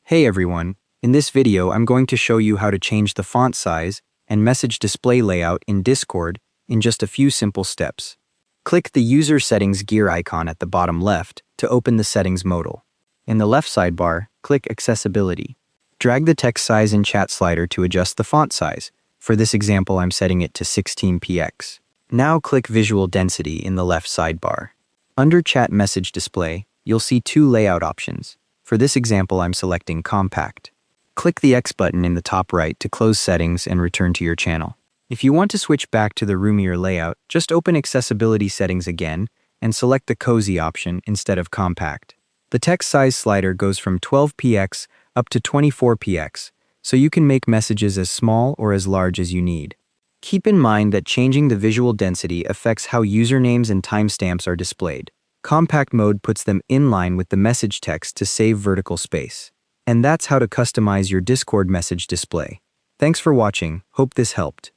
Hey everyone, in this video I'm going to show you how to change the font size and message display layout in Discord in just a few simple steps. Click the User Settings gear icon at the bottom left to open the settings modal. In the left sidebar, click Accessibility. Drag the text size and chat slider to adjust the font size. For this example, I'm setting it to 16px. Now click Visual Density in the left sidebar. Under Chat Message Display, you'll see two layout options. For this example, I'm selecting Compact. Click the X button in the top right to close settings and return to your channel. If you want to switch back to the roomier layout, just open Accessibility settings again and select the Cozy option instead of Compact. The text size slider goes from 12px up to 24px, so you can make messages as small or as large as you need. Keep in mind that changing the visual density affects how usernames and timestamps are displayed. Compact mode puts them in line with the message text to save vertical space. And that's how to customize your Discord message display. Thanks for watching, hope this helped.